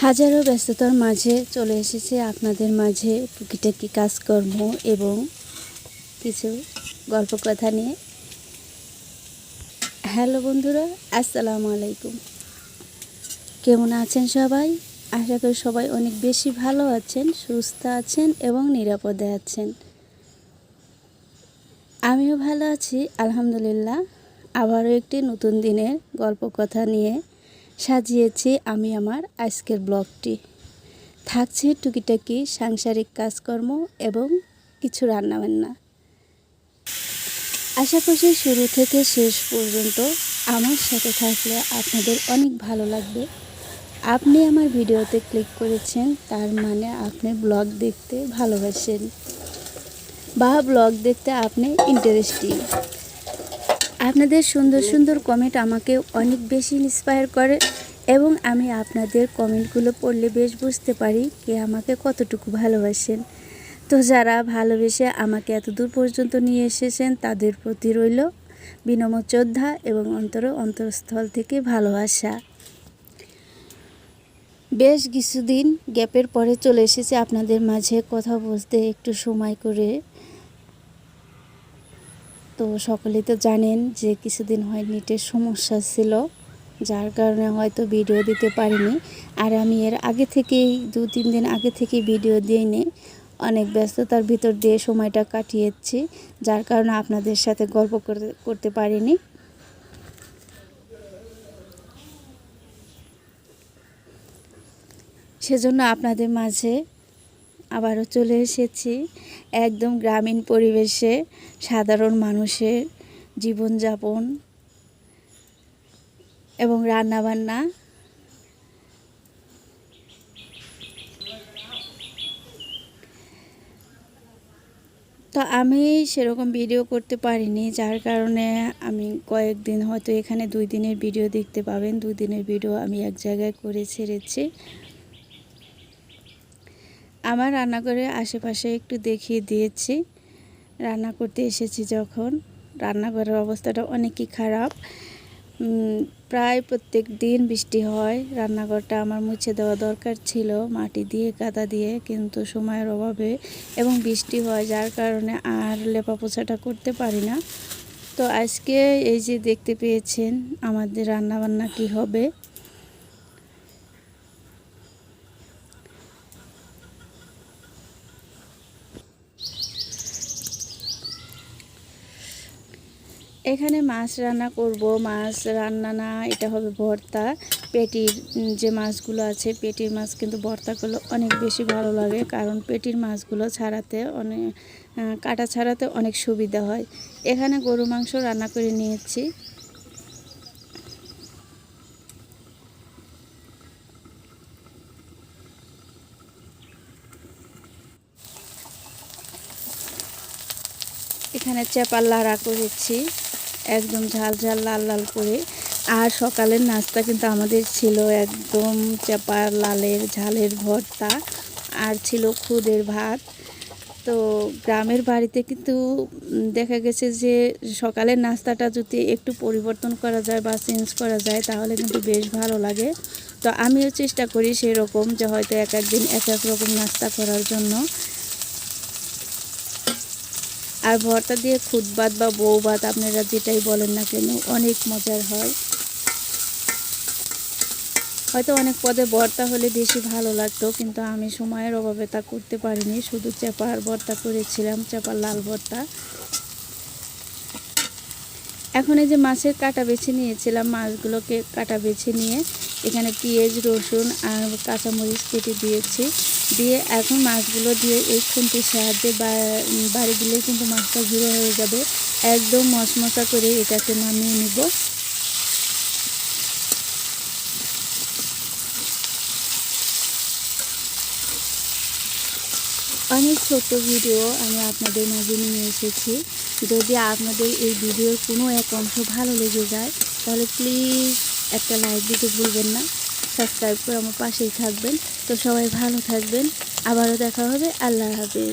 হাজারো ব্যস্ততার মাঝে চলে এসেছে আপনাদের মাঝে টুকিটাকি কাজকর্ম এবং কিছু গল্প কথা নিয়ে। হ্যালো বন্ধুরা, আসসালামু আলাইকুম। কেমন আছেন সবাই? আশা করি সবাই অনেক বেশি ভালো আছেন, সুস্থ আছেন এবং নিরাপদে আছেন। আমিও ভালো আছি আলহামদুলিল্লাহ। আবারও একটি নতুন দিনের গল্প কথা নিয়ে সাজিয়েছি আমি আমার আজকের ব্লগটি। থাকছে টুকিটাকি সাংসারিক কাজকর্ম এবং কিছু রান্নাবান্না। আশা করছি শুরু থেকে শেষ পর্যন্ত আমার সাথে থাকলে আপনাদের অনেক ভালো লাগবে। আপনি আমার ভিডিওতে ক্লিক করেছেন, তার মানে আপনি ব্লগ দেখতে ভালোবাসেন বা ব্লগ দেখতে আপনি ইন্টারেস্টিং। আপনাদের সুন্দর সুন্দর কমেন্ট আমাকে অনেক বেশি ইন্সপায়ার করে এবং আমি আপনাদের কমেন্টগুলো পড়লে বেশ বুঝতে পারি কে আমাকে কতটুকু ভালোবাসেন। তো যারা ভালোবেসে আমাকে এত দূর পর্যন্ত নিয়ে এসেছেন তাদের প্রতি রইল বিনম্র শ্রদ্ধা এবং অন্তরস্থল থেকে ভালোবাসা। বেশ কিছুদিন গ্যাপের পরে চলে এসেছি আপনাদের মাঝে কথা বলতে একটু সময় করে। তো সকলেই তো জানেন যে কিছুদিন হয় নেটের সমস্যা ছিল, যার কারণে হয়তো ভিডিও দিতে পারিনি। আর আমি এর আগে থেকেই 2-3 দিন আগে থেকেই ভিডিও দিইনি, অনেক ব্যস্ততার ভিতর দিয়ে সময়টা কাটিয়েছি, যার কারণে আপনাদের সাথে গল্প করতে পারিনি। সেজন্য আপনাদের মাঝে আবারও চলে এসেছি একদম গ্রামীণ পরিবেশে সাধারণ মানুষের জীবনযাপন এবং রান্নাবান্না। তো আমি সেরকম ভিডিও করতে পারিনি, যার কারণে আমি কয়েকদিন হয়তো এখানে 2 দিনের ভিডিও দেখতে পাবেন। 2 দিনের ভিডিও আমি এক জায়গায় করে ছেড়েছি। আমার রান্নাঘরের আশেপাশে একটু দেখিয়ে দিয়েছি। রান্না করতে এসেছি যখন, রান্নাঘরের অবস্থাটা অনেকই খারাপ। প্রায় প্রত্যেক দিন বৃষ্টি হয়। রান্নাঘরটা আমার মুছে দেওয়া দরকার ছিল মাটি দিয়ে, কাদা দিয়ে, কিন্তু সময়ের অভাবে এবং বৃষ্টি হয়, যার কারণে আর লেপা পোছাটা করতে পারি না। তো আজকে এই যে দেখতে পেয়েছেন আমাদের রান্নাবান্না কি হবে। এখানে মাছ রান্না করব। মাছ রান্না না, এটা হবে ভর্তা। পেটির যে মাছগুলো আছে, পেটির মাছ কিন্তু ভর্তা করলে অনেক বেশি ভালো লাগে, কারণ পেটির মাছগুলো ছাড়াতে অনেক কাটা ছাড়াতে অনেক সুবিধা হয়। এখানে গরু মাংস রান্না করে নিয়েছি। এখানে চেপার লাড়া করেছি একদম ঝাল ঝাল লাল লাল করে। আর সকালের নাস্তা কিন্তু আমাদের ছিল একদম চেপার লালের ঝালের ভর্তা, আর ছিল খুদের ভাত। তো গ্রামের বাড়িতে কিন্তু দেখা গেছে যে সকালের নাস্তাটা যদি একটু পরিবর্তন করা যায় বা চেঞ্জ করা যায় তাহলে কিন্তু বেশ ভালো লাগে। তো আমিও চেষ্টা করি সেরকম, যে হয়তো এক একদিন এক এক রকম নাস্তা করার জন্য। আর ভর্তা দিয়ে খুদ ভাত বা বউ ভাত আপনারা যেটাই বলেন না কেন অনেক মজার হয়। হয়তো অনেক পদে ভর্তা হলে বেশি ভালো লাগতো, কিন্তু আমি সময়ের অভাবে তা করতে পারিনি। শুধু চেপার ভর্তা করেছিলাম, চেপার লাল ভর্তা। এখন এই যে মাছের কাটা বেছে নিয়েছিলাম, মাছগুলোকে কাটা বেছে নিয়ে এখানে পেঁয়াজ, রসুন আর কাঁচামরিচ কেটে দিয়েছি। দিয়ে এখন মাছগুলো দিয়ে এই খুন্তির সাহায্যে বাড়ি দিলে কিন্তু মাছটা ঝুড়ো হয়ে যাবে। একদম মশমশা করে এটাকে নামিয়ে নিব। অনেক ছোট্ট ভিডিও আমি আপনাদের মাঝে নিয়ে এসেছি। যদি আপনাদের এই ভিডিওর কোনো এক অংশ ভালো লেগে যায় তাহলে প্লিজ একটা লাইক দিতে ভুলবেন না, সাবস্ক্রাইব করে আমার পাশেই থাকবেন। তো সবাই ভালো থাকবেন, আবারও দেখা হবে। আল্লাহ হাফেজ।